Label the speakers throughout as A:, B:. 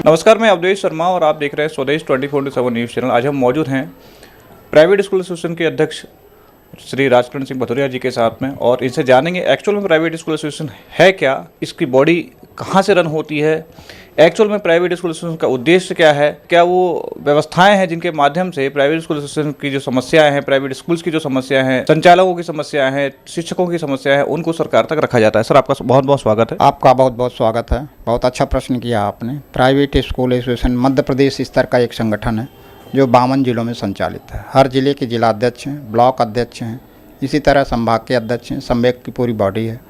A: नमस्कार, मैं अवधेश शर्मा और आप देख रहे हैं स्वदेश 24/7 न्यूज़ चैनल। आज हम मौजूद हैं प्राइवेट स्कूल एसोसिएशन के अध्यक्ष श्री राजकरण सिंह भदौरिया जी के साथ में और इनसे जानेंगे एक्चुअल में प्राइवेट स्कूल एसोसिएशन है क्या, इसकी बॉडी कहाँ से रन होती है, एक्चुअल में प्राइवेट स्कूल एसोसिएशन का उद्देश्य क्या है, क्या वो व्यवस्थाएं हैं जिनके माध्यम से प्राइवेट स्कूल एसोसिएशन की जो समस्याएं हैं, प्राइवेट स्कूल्स की जो समस्याएं हैं, संचालकों की समस्याएं हैं, शिक्षकों की समस्याएं हैं, उनको सरकार तक रखा जाता है। सर, आपका बहुत बहुत स्वागत है।
B: आपका बहुत बहुत स्वागत है। बहुत अच्छा प्रश्न किया आपने। Private school association Madhya Pradesh स्तर का एक संगठन है जो 52 जिलों में संचालित है। हर जिले के जिला अध्यक्ष हैं, ब्लॉक अध्यक्ष हैं, इसी तरह संभाग के अध्यक्ष हैं, संवेक की पूरी बॉडी है,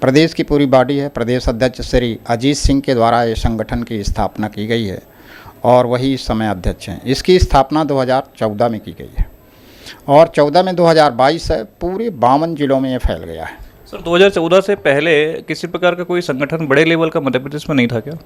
B: प्रदेश की पूरी बॉडी है। प्रदेश अध्यक्ष श्री अजीत सिंह के द्वारा ये संगठन की स्थापना की गई है और वही इस समय अध्यक्ष हैं। इसकी स्थापना 2014 में की गई है और 14 में 2022 है, पूरे 52 जिलों में ये फैल गया है।
A: सर, 2014 से पहले किसी प्रकार का कोई संगठन बड़े लेवल का मध्य प्रदेश में नहीं था क्या?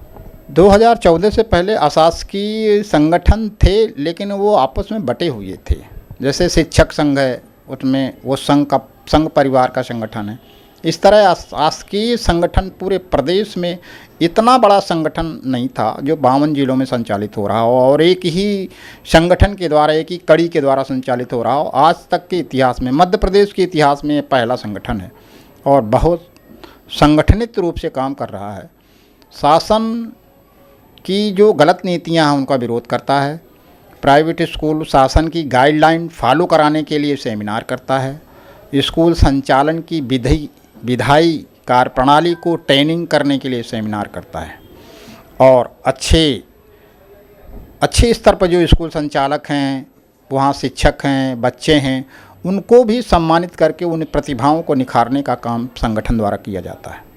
B: 2014 से पहले अशासकीय संगठन थे, लेकिन वो आपस में बटे हुए थे। जैसे शिक्षक संघ है, उसमें वो संघ परिवार का संगठन है। इस तरह शासकीय संगठन पूरे प्रदेश में इतना बड़ा संगठन नहीं था जो 52 जिलों में संचालित हो रहा हो और एक ही संगठन के द्वारा, एक ही कड़ी के द्वारा संचालित हो रहा हो। आज तक के इतिहास में, मध्य प्रदेश के इतिहास में ये पहला संगठन है और बहुत संगठनित रूप से काम कर रहा है। शासन की जो गलत नीतियां हैं उनका विरोध करता है। प्राइवेट स्कूल शासन की गाइडलाइन फॉलो कराने के लिए सेमिनार करता है। स्कूल संचालन की विधायी कार्यप्रणाली को ट्रेनिंग करने के लिए सेमिनार करता है और अच्छे स्तर पर जो स्कूल संचालक हैं, वहाँ शिक्षक हैं, बच्चे हैं, उनको भी सम्मानित करके उन प्रतिभाओं को निखारने का काम संगठन द्वारा किया जाता है।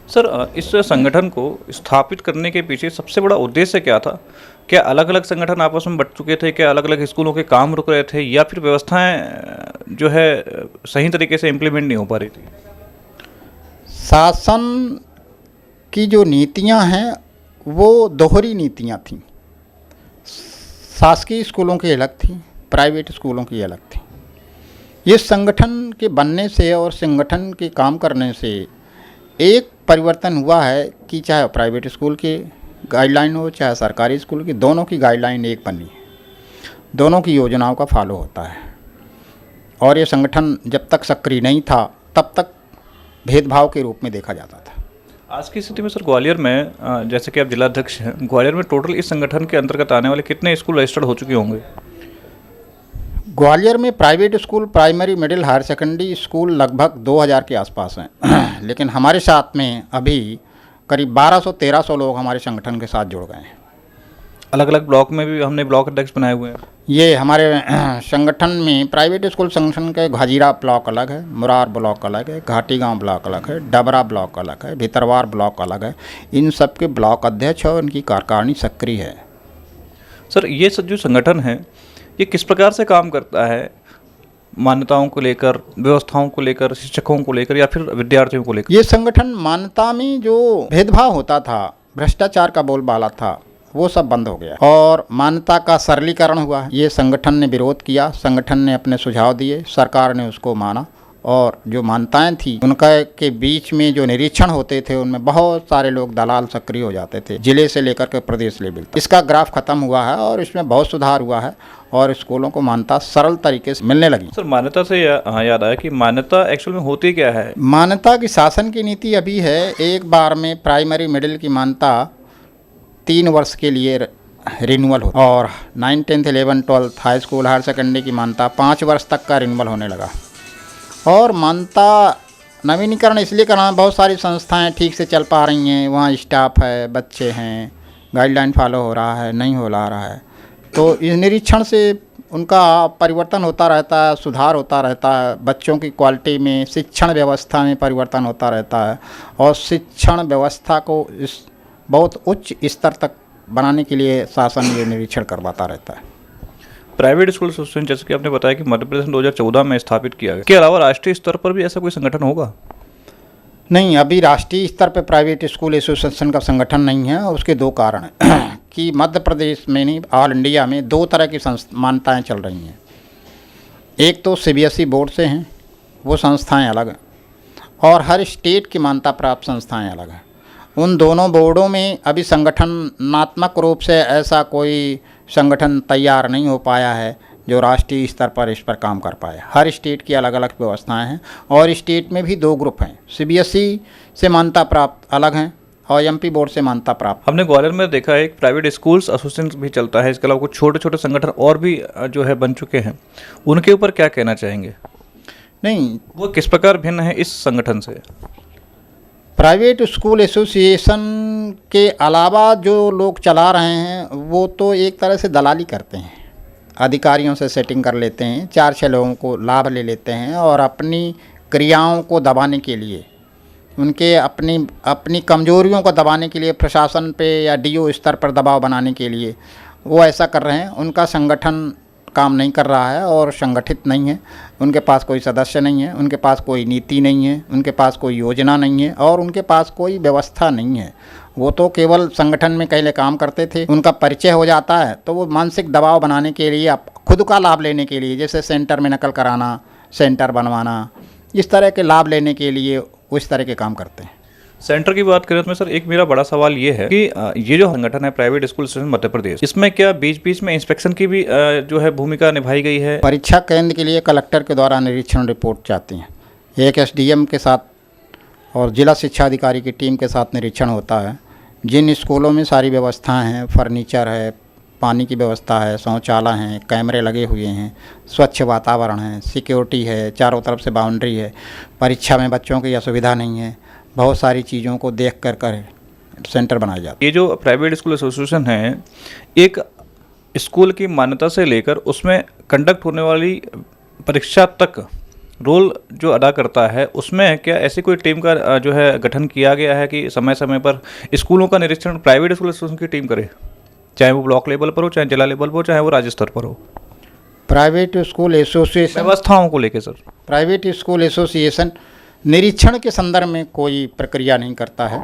A: सर, इस संगठन को स्थापित करने के पीछे सबसे बड़ा उद्देश्य क्या था? क्या अलग अलग संगठन आपस में बट चुके थे? क्या अलग अलग स्कूलों के काम रुक रहे थे या फिर व्यवस्थाएं जो है सही तरीके से इम्प्लीमेंट नहीं हो पा रही थी?
B: शासन की जो नीतियां हैं वो दोहरी नीतियां थीं। शासकीय स्कूलों की अलग थी, प्राइवेट स्कूलों की अलग थी। ये संगठन के बनने से और संगठन के काम करने से एक परिवर्तन हुआ है कि चाहे प्राइवेट स्कूल की गाइडलाइन हो चाहे सरकारी स्कूल की, दोनों की गाइडलाइन एक बनी है, दोनों की योजनाओं का फॉलो होता है। और ये संगठन जब तक सक्रिय नहीं था तब तक भेदभाव के रूप में देखा जाता था।
A: आज की स्थिति में सर, ग्वालियर में जैसे कि आप जिलाध्यक्ष हैं, ग्वालियर में टोटल इस संगठन के अंतर्गत आने वाले कितने स्कूल रजिस्टर्ड हो चुके होंगे?
B: ग्वालियर में private school, primary, middle, higher secondary school लगभग 2000 के आसपास हैं लेकिन हमारे साथ में अभी करीब 1200-1300 लोग हमारे संगठन के साथ जुड़ गए हैं।
A: अलग अलग ब्लॉक में भी हमने ब्लॉक अध्यक्ष बनाए हुए हैं।
B: ये हमारे संगठन में प्राइवेट स्कूल संगठन के घाजीरा ब्लॉक अलग है, मुरार ब्लॉक अलग है, घाटी गांव ब्लॉक अलग है, डबरा ब्लॉक अलग है, भितरवार ब्लॉक अलग है। इन सब के ब्लॉक अध्यक्ष और उनकी कार्यकारिणी सक्रिय है।
A: सर, ये जो संगठन है ये किस प्रकार से काम करता है? मान्यताओं को लेकर, व्यवस्थाओं को लेकर, शिक्षकों को लेकर या फिर विद्यार्थियों को लेकर?
B: ये संगठन मान्यता में जो भेदभाव होता था, भ्रष्टाचार का बोलबाला था, वो सब बंद हो गया और मान्यता का सरलीकरण हुआ है। ये संगठन ने विरोध किया, संगठन ने अपने सुझाव दिए, सरकार ने उसको माना और जो मान्यताएं थी उनका के बीच में जो निरीक्षण होते थे उनमें बहुत सारे लोग दलाल सक्रिय हो जाते थे, जिले से लेकर के प्रदेश लेवल। इसका ग्राफ खत्म हुआ है और इसमें बहुत सुधार हुआ है और स्कूलों को मान्यता सरल तरीके से मिलने लगी।
A: सर, मान्यता से याद आया कि मान्यता एक्चुअल में होती क्या है?
B: मान्यता की शासन की नीति अभी है, एक बार में प्राइमरी मिडिल की मान्यता 3 वर्ष के लिए रिन्यूअल हो और 9, 10, 11, 12 हाई स्कूल, हायर सेकेंडरी की मान्यता 5 वर्ष तक का रिन्यूअल होने लगा। और मान्यता नवीनीकरण इसलिए करना, बहुत सारी संस्थाएं ठीक से चल पा रही हैं, वहाँ स्टाफ है, बच्चे हैं, गाइडलाइन फॉलो हो रहा है, नहीं हो रहा है, तो इस निरीक्षण से उनका परिवर्तन होता रहता है, सुधार होता रहता है। बच्चों की क्वालिटी में, शिक्षण व्यवस्था में परिवर्तन होता रहता है और शिक्षण व्यवस्था को इस बहुत उच्च स्तर तक बनाने के लिए शासन ये निरीक्षण करवाता रहता है।
A: प्राइवेट स्कूल एसोसिएशन, जैसे कि आपने बताया कि मध्य प्रदेश 2014 में स्थापित किया गया, इसके अलावा राष्ट्रीय स्तर पर भी ऐसा कोई संगठन होगा?
B: नहीं, अभी राष्ट्रीय स्तर पर प्राइवेट स्कूल एसोसिएशन का संगठन नहीं है। उसके 2 कारण हैं कि मध्य प्रदेश में नहीं, ऑल इंडिया में 2 तरह की मान्यताएँ चल रही हैं। एक तो CBSE बोर्ड से हैं, वो संस्थाएं अलग हैं, और हर स्टेट की मान्यता प्राप्त संस्थाएं अलग हैं। उन दोनों बोर्डों में अभी संगठनात्मक रूप से ऐसा कोई संगठन तैयार नहीं हो पाया है जो राष्ट्रीय स्तर पर इस पर काम कर पाए। हर स्टेट की अलग अलग व्यवस्थाएं हैं और स्टेट में भी 2 ग्रुप हैं, सीबीएसई से मान्यता प्राप्त अलग हैं और एमपी बोर्ड से मान्यता प्राप्त।
A: हमने ग्वालियर में देखा है एक प्राइवेट स्कूल्स एसोसिएशन भी चलता है, इसके अलावा कुछ छोटे छोटे संगठन और भी जो है बन चुके हैं, उनके ऊपर क्या कहना चाहेंगे?
B: नहीं,
A: वो किस प्रकार भिन्न है इस संगठन से?
B: प्राइवेट स्कूल एसोसिएशन के अलावा जो लोग चला रहे हैं वो तो एक तरह से दलाली करते हैं, अधिकारियों से सेटिंग कर लेते हैं, 4-6 लोगों को लाभ ले लेते हैं और अपनी क्रियाओं को दबाने के लिए, उनके अपनी कमजोरियों को दबाने के लिए, प्रशासन पे या डीओ स्तर पर दबाव बनाने के लिए वो ऐसा कर रहे हैं। उनका संगठन काम नहीं कर रहा है और संगठित नहीं है, उनके पास कोई सदस्य नहीं है, उनके पास कोई नीति नहीं है, उनके पास कोई योजना नहीं है और उनके पास कोई व्यवस्था नहीं है। वो तो केवल संगठन में पहले काम करते थे, उनका परिचय हो जाता है तो वो मानसिक दबाव बनाने के लिए, खुद का लाभ लेने के लिए, जैसे सेंटर में नकल कराना, सेंटर बनवाना, इस तरह के लाभ लेने के लिए वो इस तरह के काम करते हैं।
A: सेंटर की बात करें तो सर एक मेरा बड़ा सवाल ये है कि ये जो संगठन है private school association Madhya Pradesh, इसमें क्या बीच बीच में इंस्पेक्शन की भी जो है भूमिका निभाई गई है?
B: परीक्षा केंद्र के लिए कलेक्टर के द्वारा निरीक्षण रिपोर्ट चाहती हैं, एक एसडीएम के साथ और जिला शिक्षा अधिकारी की टीम के साथ निरीक्षण होता है। जिन स्कूलों में सारी व्यवस्थाएं हैं, फर्नीचर है, पानी की व्यवस्था है, शौचालय हैं, कैमरे लगे हुए हैं, स्वच्छ वातावरण है, सिक्योरिटी है, चारों तरफ से बाउंड्री है, परीक्षा में बच्चों की असुविधा नहीं है, बहुत सारी चीज़ों को देख कर सेंटर बनाया जाता है।
A: ये जो प्राइवेट स्कूल एसोसिएशन है, एक स्कूल की मान्यता से लेकर उसमें कंडक्ट होने वाली परीक्षा तक रोल जो अदा करता है, उसमें क्या ऐसी कोई टीम का जो है गठन किया गया है कि समय समय पर स्कूलों का निरीक्षण प्राइवेट स्कूल एसोसिएशन की टीम करे, चाहे वो ब्लॉक लेवल पर हो, चाहे जिला लेवल पर हो, चाहे वो राज्य स्तर पर हो?
B: प्राइवेट स्कूल एसोसिएशन
A: व्यवस्थाओं को लेकर सर,
B: प्राइवेट स्कूल एसोसिएशन निरीक्षण के संदर्भ में कोई प्रक्रिया नहीं करता है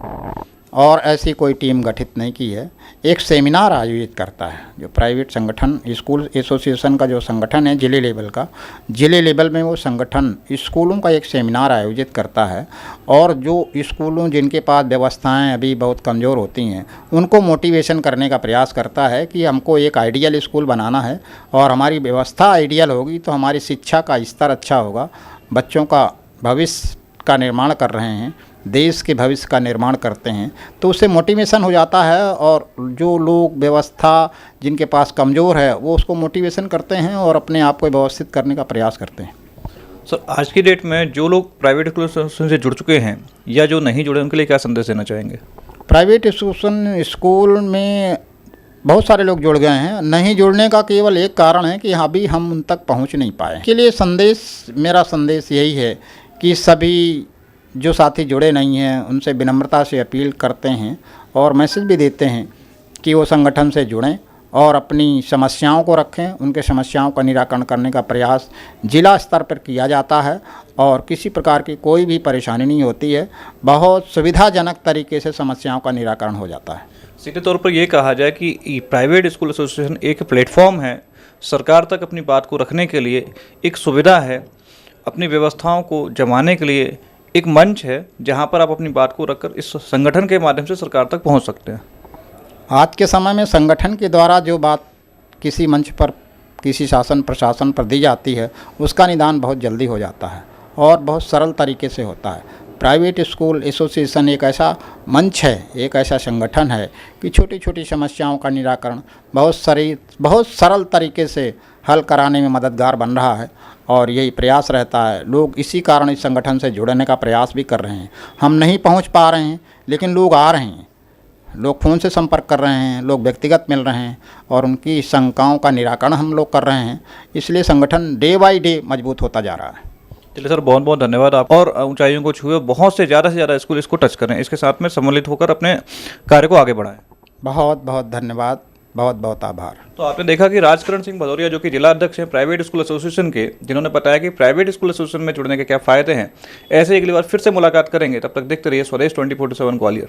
B: और ऐसी कोई टीम गठित नहीं की है। एक सेमिनार आयोजित करता है जो प्राइवेट संगठन, स्कूल एसोसिएशन का जो संगठन है जिले लेवल का, जिले लेवल में वो संगठन स्कूलों का एक सेमिनार आयोजित करता है और जो स्कूलों जिनके पास व्यवस्थाएं अभी बहुत कमज़ोर होती हैं उनको मोटिवेशन करने का प्रयास करता है कि हमको एक आइडियल स्कूल बनाना है और हमारी व्यवस्था आइडियल होगी तो हमारी शिक्षा का स्तर अच्छा होगा, बच्चों का भविष्य का निर्माण कर रहे हैं, देश के भविष्य का निर्माण करते हैं, तो उससे मोटिवेशन हो जाता है और जो लोग व्यवस्था जिनके पास कमज़ोर है वो उसको मोटिवेशन करते हैं और अपने आप को व्यवस्थित करने का प्रयास करते हैं।
A: सर आज की डेट में जो लोग प्राइवेट स्कूल एसोसिएशन से जुड़ चुके हैं या जो नहीं जुड़े, उनके लिए क्या संदेश देना चाहेंगे?
B: प्राइवेट एसोसिएशन स्कूल में बहुत सारे लोग जुड़ गए हैं, नहीं जुड़ने का केवल एक कारण है कि अभी हम उन तक पहुंच नहीं पाए। के लिए मेरा संदेश यही है कि सभी जो साथी जुड़े नहीं हैं उनसे विनम्रता से अपील करते हैं और मैसेज भी देते हैं कि वो संगठन से जुड़ें और अपनी समस्याओं को रखें। उनके समस्याओं का निराकरण करने का प्रयास जिला स्तर पर किया जाता है और किसी प्रकार की कोई भी परेशानी नहीं होती है, बहुत सुविधाजनक तरीके से समस्याओं का निराकरण हो जाता है।
A: सीधे तौर पर ये कहा जाए कि प्राइवेट स्कूल एसोसिएशन एक प्लेटफॉर्म है, सरकार तक अपनी बात को रखने के लिए एक सुविधा है, अपनी व्यवस्थाओं को जमाने के लिए एक मंच है जहां पर आप अपनी बात को रखकर इस संगठन के माध्यम से सरकार तक पहुंच सकते हैं।
B: आज के समय में संगठन के द्वारा जो बात किसी मंच पर, किसी शासन प्रशासन पर दी जाती है उसका निदान बहुत जल्दी हो जाता है और बहुत सरल तरीके से होता है। प्राइवेट स्कूल एसोसिएशन एक ऐसा मंच है, एक ऐसा संगठन है कि छोटी छोटी समस्याओं का निराकरण बहुत सरल तरीके से हल कराने में मददगार बन रहा है और यही प्रयास रहता है। लोग इसी कारण इस संगठन से जुड़ने का प्रयास भी कर रहे हैं। हम नहीं पहुंच पा रहे हैं लेकिन लोग आ रहे हैं, लोग फ़ोन से संपर्क कर रहे हैं, लोग व्यक्तिगत मिल रहे हैं और उनकी शंकाओं का निराकरण हम लोग कर रहे हैं। इसलिए संगठन डे बाई डे मजबूत होता जा रहा है।
A: चलिए सर, बहुत बहुत धन्यवाद आप, और ऊंचाइयों को छुए बहुत से ज़्यादा स्कूल इसको टच करें, इसके साथ में सम्मिलित होकर अपने कार्य को आगे बढ़ाएं।
B: बहुत बहुत धन्यवाद, बहुत बहुत आभार।
A: तो आपने देखा कि राजकरण सिंह भदौरिया जो कि जिला अध्यक्ष हैं प्राइवेट स्कूल एसोसिएशन के, जिन्होंने बताया कि प्राइवेट स्कूल एसोसिएशन में जुड़ने के क्या फ़ायदे हैं। ऐसे अगली बार फिर से मुलाकात करेंगे, तब तक देखते रहिए स्वदेश 24/7 ग्वालियर।